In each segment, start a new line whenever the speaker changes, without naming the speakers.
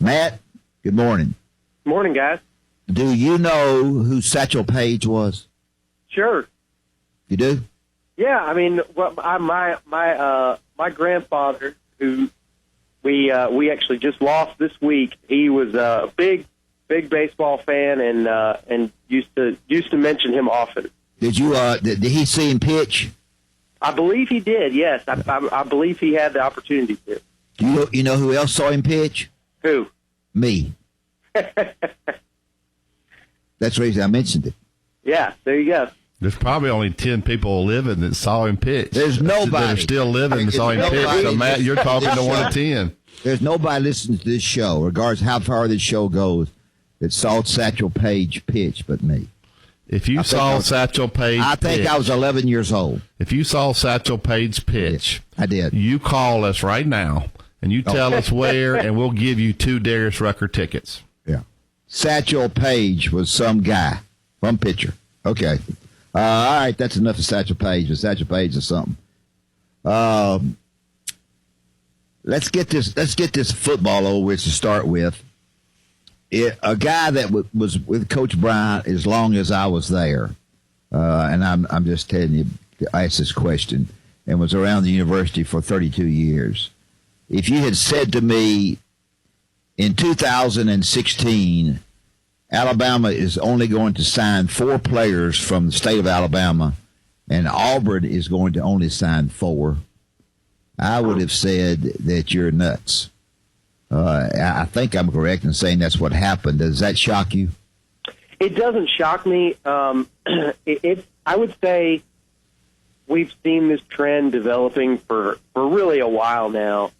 Matt, good morning.
Morning, guys.
Do you know who Satchel Paige was?
Sure.
You do?
Yeah, I mean, my grandfather, who we actually just lost this week, he was a big baseball fan and used to mention him often.
Did you? Did he see him pitch?
I believe he did. Yes, I believe he had the opportunity to.
You know who else saw him pitch?
Who?
Me. That's the reason I mentioned it.
Yeah, there you go.
There's probably only 10 people living that saw him pitch.
There's nobody
that are still living that saw him pitch. So, Matt, you're talking to one of 10.
There's nobody listening to this show, regardless how far this show goes, that saw Satchel Paige pitch but me.
If you saw Satchel Paige
I think I was 11 years old.
If you saw Satchel Paige pitch,
I did.
You call us right now, and you tell us where, and we'll give you 2 Darius Rucker tickets.
Yeah. Satchel Paige was some guy, some pitcher. Okay. All right, that's enough of Satchel Paige. Satchel Paige is something. Let's get this football over with to start with. A guy that was with Coach Bryant as long as I was there, and I'm just telling you to ask this question, and was around the university for 32 years. If you had said to me in 2016, Alabama is only going to sign 4 players from the state of Alabama, and Auburn is going to only sign 4, I would have said that you're nuts. I think I'm correct in saying that's what happened. Does that shock you?
It doesn't shock me. I would say we've seen this trend developing for really a while now.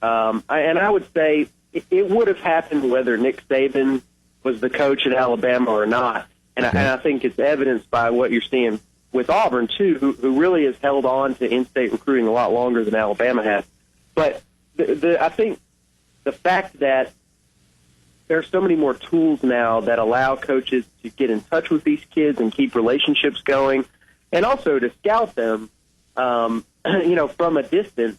And I would say it would have happened whether Nick Saban was the coach at Alabama or not. And I think it's evidenced by what you're seeing with Auburn, too, who really has held on to in-state recruiting a lot longer than Alabama has. But I think the fact that there are so many more tools now that allow coaches to get in touch with these kids and keep relationships going, and also to scout them, from a distance,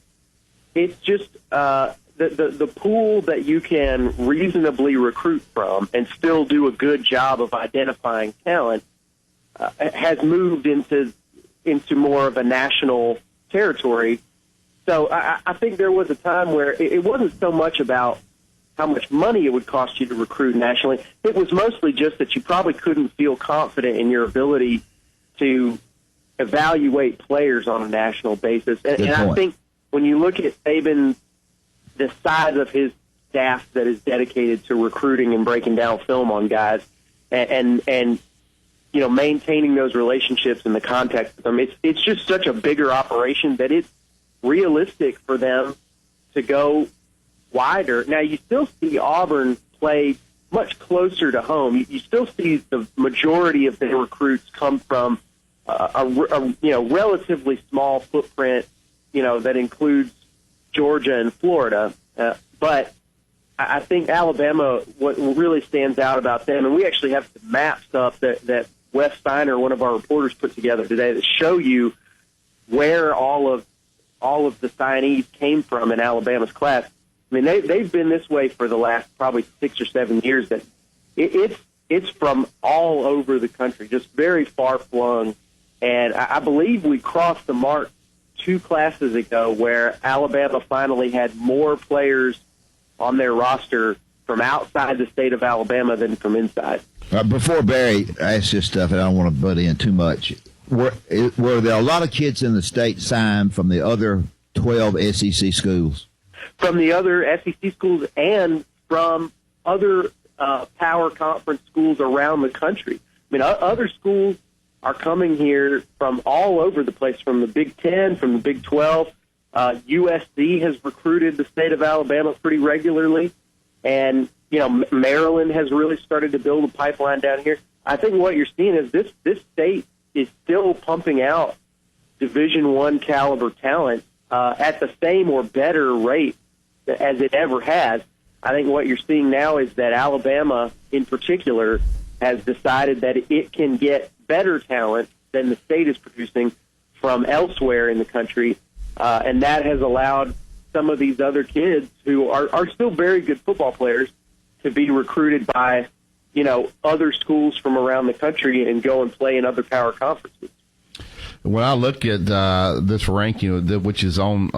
it's just the pool that you can reasonably recruit from and still do a good job of identifying talent has moved into more of a national territory. So I think there was a time where it wasn't so much about how much money it would cost you to recruit nationally. It was mostly just that you probably couldn't feel confident in your ability to evaluate players on a national basis. And I think when you look at Saban, the size of his staff that is dedicated to recruiting and breaking down film on guys and maintaining those relationships in the context of them, it's just such a bigger operation that it's realistic for them to go wider. Now, you still see Auburn play much closer to home. You still see the majority of their recruits come from a relatively small footprint, that includes Georgia and Florida. But I think Alabama, what really stands out about them, and we actually have some maps up that Wes Steiner, one of our reporters, put together today that show you where all of the signees came from in Alabama's class. I mean, they've been this way for the last probably 6 or 7 years. That it's from all over the country, just very far flung. And I believe we crossed the mark 2 classes ago where Alabama finally had more players on their roster from outside the state of Alabama than from inside.
Before Barry asks this stuff, and I don't want to butt in too much, were there a lot of kids in the state signed from the other 12 SEC schools?
From the other SEC schools and from other power conference schools around the country. I mean, other schools are coming here from all over the place, from the Big Ten, from the Big 12. USC has recruited the state of Alabama pretty regularly. And, Maryland has really started to build a pipeline down here. I think what you're seeing is this state is still pumping out Division I caliber talent at the same or better rate as it ever has. I think what you're seeing now is that Alabama, in particular, has decided that it can get better talent than the state is producing from elsewhere in the country, and that has allowed some of these other kids who are still very good football players to be recruited by, other schools from around the country and go and play in other power conferences.
When I look at this ranking, which is on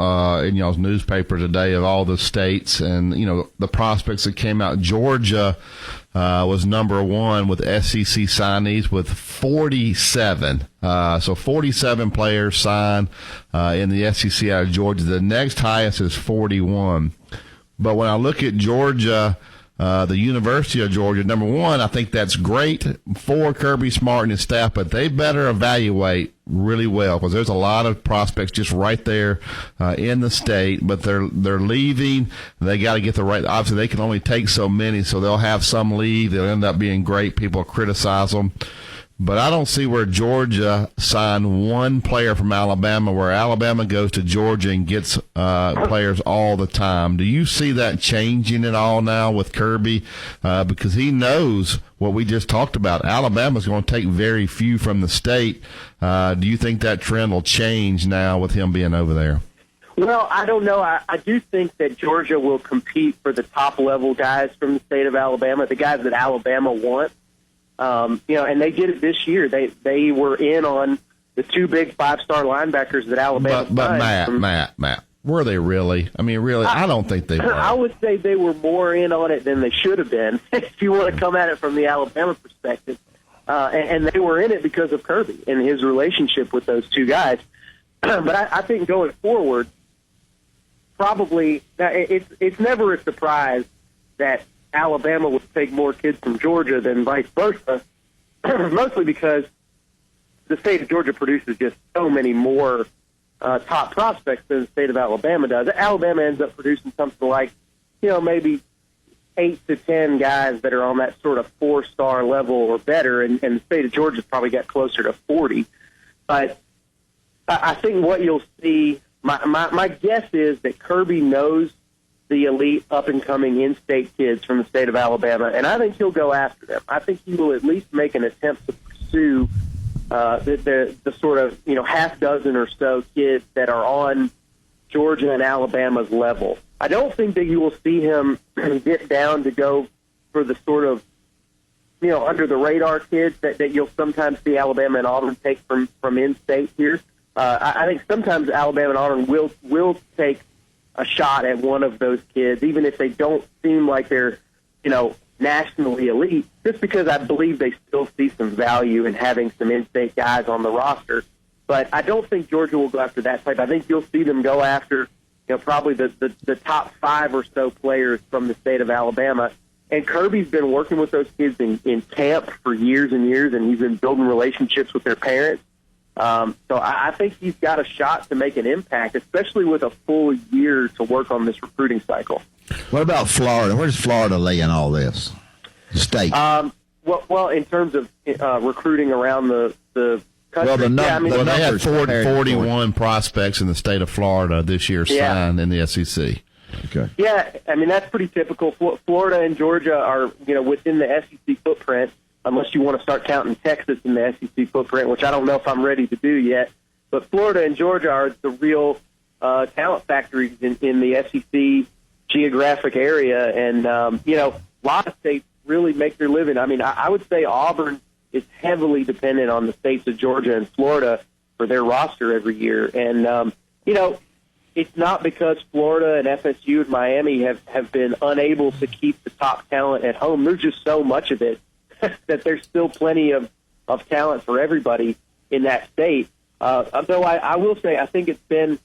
in y'all's newspaper today of all the states and, the prospects that came out, Georgia was number one with SEC signees with 47. So 47 players signed in the SEC out of Georgia. The next highest is 41. But when I look at Georgia, the University of Georgia, number one, I think that's great for Kirby Smart and his staff, but they better evaluate really well because there's a lot of prospects just right there in the state, but they're leaving. They got to get the right. Obviously, they can only take so many, so they'll have some leave. They'll end up being great. People criticize them. But I don't see where Georgia signed one player from Alabama, where Alabama goes to Georgia and gets players all the time. Do you see that changing at all now with Kirby? Because he knows what we just talked about. Alabama's going to take very few from the state. Do you think that trend will change now with him being over there?
Well, I don't know. I do think that Georgia will compete for the top-level guys from the state of Alabama, the guys that Alabama wants. And they did it this year. They were in on the two big 5-star linebackers that Alabama
But Matt, were they really? I mean, really, I don't think they were.
I would say they were more in on it than they should have been, if you want to come at it from the Alabama perspective. And they were in it because of Kirby and his relationship with those two guys. But I think going forward, probably it's never a surprise that Alabama would take more kids from Georgia than vice versa, mostly because the state of Georgia produces just so many more top prospects than the state of Alabama does. Alabama ends up producing something like, maybe 8 to 10 guys that are on that sort of 4-star level or better, and the state of Georgia's probably got closer to 40. But I think what you'll see, my guess is that Kirby knows the elite up-and-coming in-state kids from the state of Alabama, and I think he'll go after them. I think he will at least make an attempt to pursue the sort of, half dozen or so kids that are on Georgia and Alabama's level. I don't think that you will see him get down to go for the sort of, under-the-radar kids that you'll sometimes see Alabama and Auburn take from in-state here. I think sometimes Alabama and Auburn will take a shot at one of those kids, even if they don't seem like they're, nationally elite, just because I believe they still see some value in having some in-state guys on the roster. But I don't think Georgia will go after that type. I think you'll see them go after, probably the top 5 or so players from the state of Alabama. And Kirby's been working with those kids in camp for years and years, and he's been building relationships with their parents. So I think he's got a shot to make an impact, especially with a full year to work on this recruiting cycle.
What about Florida? Where's Florida lay in all this? The state.
Well, in terms of recruiting around the country,
they had 41 prospects in the state of Florida this year signed in the SEC.
Okay.
Yeah, that's pretty typical. Florida and Georgia are, within the SEC footprint, unless you want to start counting Texas in the SEC footprint, which I don't know if I'm ready to do yet. But Florida and Georgia are the real talent factories in the SEC geographic area. And, a lot of states really make their living. I would say Auburn is heavily dependent on the states of Georgia and Florida for their roster every year. And, it's not because Florida and FSU and Miami have been unable to keep the top talent at home. There's just so much of it that there's still plenty of talent for everybody in that state. Though I will say I think it's been,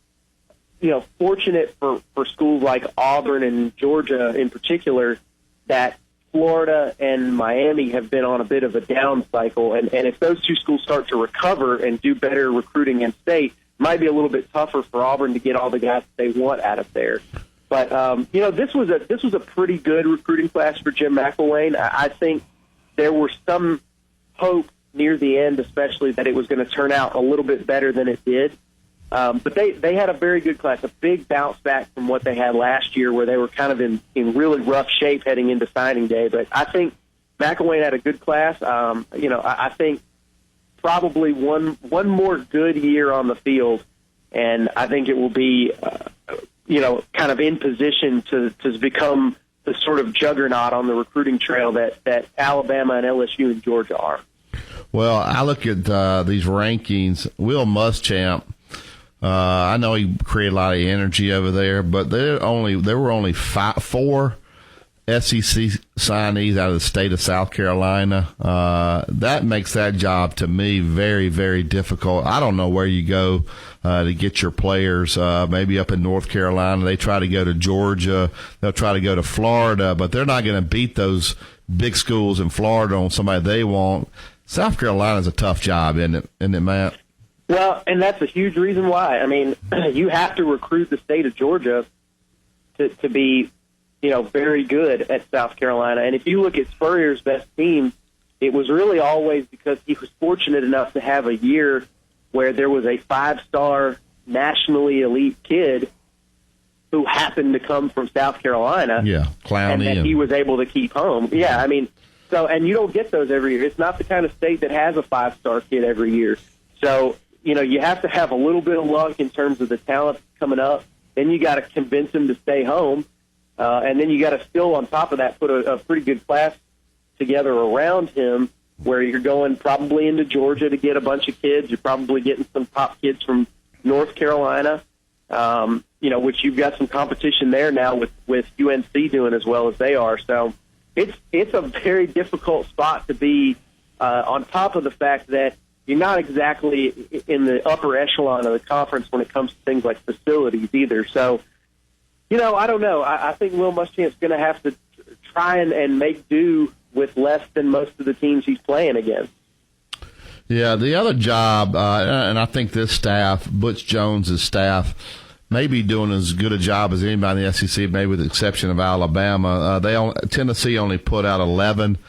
fortunate for schools like Auburn and Georgia in particular that Florida and Miami have been on a bit of a down cycle. And if those two schools start to recover and do better recruiting in state, it might be a little bit tougher for Auburn to get all the guys that they want out of there. But, this was a pretty good recruiting class for Jim McElwain. I think there were some hope near the end, especially that it was going to turn out a little bit better than it did. But they had a very good class, a big bounce back from what they had last year where they were kind of in really rough shape heading into signing day. But I think McElwain had a good class. I think probably one more good year on the field, and I think it will be kind of in position to become the sort of juggernaut on the recruiting trail that Alabama and LSU and Georgia are.
Well, I look at these rankings. Will Muschamp, I know he created a lot of energy over there, but there were only four SEC signees out of the state of South Carolina. That makes that job to me very, very difficult. I don't know where you go to get your players. Maybe up in North Carolina, they try to go to Georgia. They'll try to go to Florida, but they're not going to beat those big schools in Florida on somebody they want. South Carolina's a tough job, isn't it, Matt?
Well, and that's a huge reason why. I mean, you have to recruit the state of Georgia to be very good at South Carolina. And if you look at Spurrier's best team, it was really always because he was fortunate enough to have a year where there was a 5-star nationally elite kid who happened to come from South Carolina.
Yeah, Clowney.
And he was able to keep home. Yeah, I mean, and you don't get those every year. It's not the kind of state that has a 5-star kid every year. So, you have to have a little bit of luck in terms of the talent coming up. Then you got to convince him to stay home. And then you got to still, on top of that, put a pretty good class together around him where you're going probably into Georgia to get a bunch of kids. You're probably getting some top kids from North Carolina, which you've got some competition there now with UNC doing as well as they are. So it's a very difficult spot to be on top of the fact that you're not exactly in the upper echelon of the conference when it comes to things like facilities either. So, I don't know. I think Will Muschamp's going to have to try and make do with less than most of the teams he's playing against.
Yeah, the other job, and I think this staff, Butch Jones's staff, may be doing as good a job as anybody in the SEC, maybe with the exception of Alabama. Tennessee only put out 11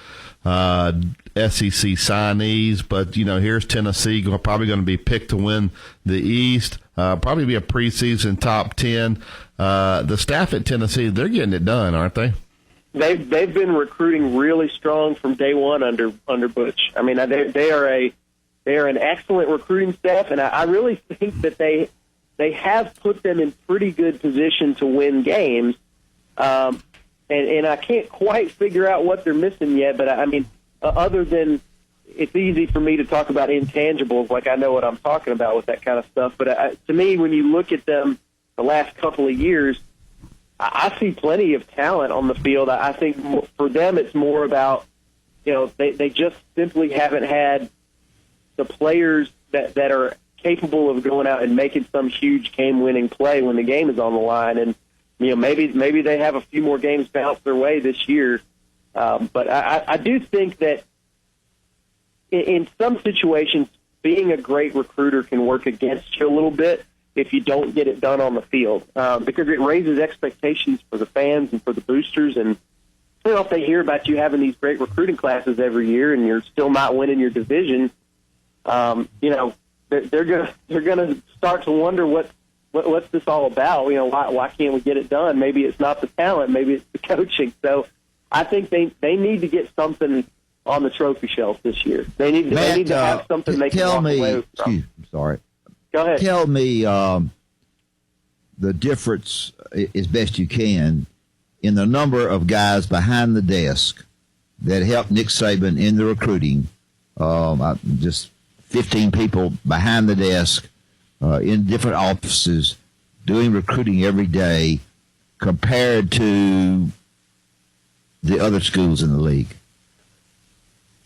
SEC signees, but here's Tennessee probably going to be picked to win the East, probably be a preseason top 10. The staff at Tennessee, they're getting it done, aren't they?
They've been recruiting really strong from day one under Butch. I mean, they are an excellent recruiting staff, and I really think that they have put them in pretty good position to win games. And I can't quite figure out what they're missing yet, but I mean, other than it's easy for me to talk about intangibles, like I know what I'm talking about with that kind of stuff. But to me, when you look at them the last couple of years, I see plenty of talent on the field. I think for them it's more about, they just simply haven't had the players that are capable of going out and making some huge game-winning play when the game is on the line. And, maybe they have a few more games bounced their way this year. But I do think that in some situations, being a great recruiter can work against you a little bit if you don't get it done on the field, because it raises expectations for the fans and for the boosters. And if they hear about you having these great recruiting classes every year and you're still not winning your division, they're gonna start to wonder what's this all about? Why can't we get it done? Maybe it's not the talent, maybe it's the coaching. So I think they need to get something on the trophy shelf this year. They need to have something they can walk away from.
Sorry.
Go ahead.
Tell me the difference, as best you can, in the number of guys behind the desk that helped Nick Saban in the recruiting. Just 15 people behind the desk in different offices doing recruiting every day compared to the other schools in the league.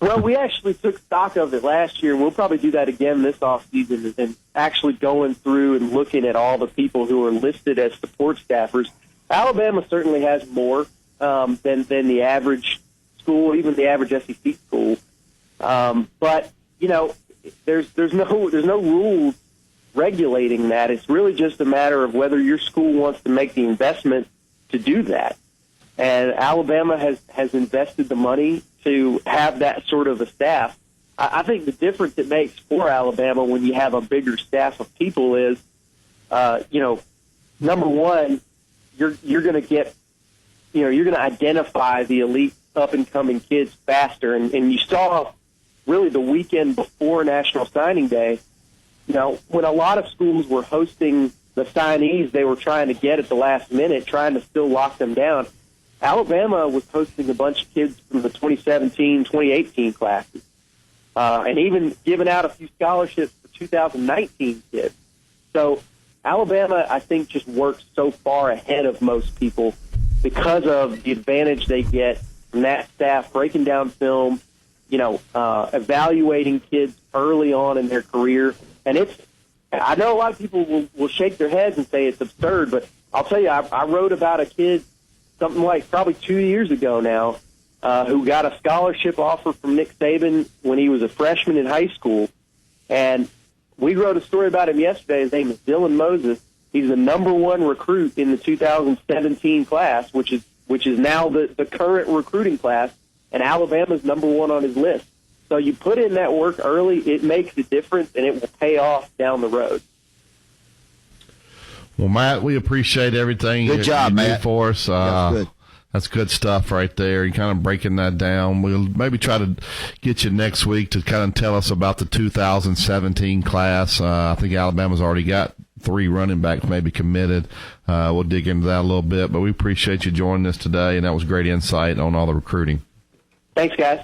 Well, we actually took stock of it last year. We'll probably do that again this offseason and actually going through and looking at all the people who are listed as support staffers. Alabama certainly has more than the average school, even the average SEC school. But there's no rules regulating that. It's really just a matter of whether your school wants to make the investment to do that. And Alabama has invested the money to have that sort of a staff. I think the difference it makes for Alabama when you have a bigger staff of people is, number one, you're going to get, you're going to identify the elite up and coming kids faster. And you saw really the weekend before National Signing Day, when a lot of schools were hosting the signees they were trying to get at the last minute, trying to still lock them down. Alabama was hosting a bunch of kids from the 2017, 2018 classes, and even giving out a few scholarships for 2019 kids. So Alabama, I think, just works so far ahead of most people because of the advantage they get from that staff breaking down film, evaluating kids early on in their career. And I know a lot of people will shake their heads and say it's absurd, but I'll tell you, I wrote about a kid something like probably 2 years ago now who got a scholarship offer from Nick Saban when he was a freshman in high school. And we wrote a story about him yesterday. His name is Dylan Moses. He's the number one recruit in the 2017 class, which is now the current recruiting class, and Alabama's number one on his list. So you put in that work early, it makes a difference, and it will pay off down the road.
Well, Matt, we appreciate everything
Good job,
you do
Matt.
for us.
That's good.
That's good stuff right there. You're kind of breaking that down. We'll maybe try to get you next week to kind of tell us about the 2017 class. I think Alabama's already got 3 running backs maybe committed. We'll dig into that a little bit, but we appreciate you joining us today, and that was great insight on all the recruiting.
Thanks, guys.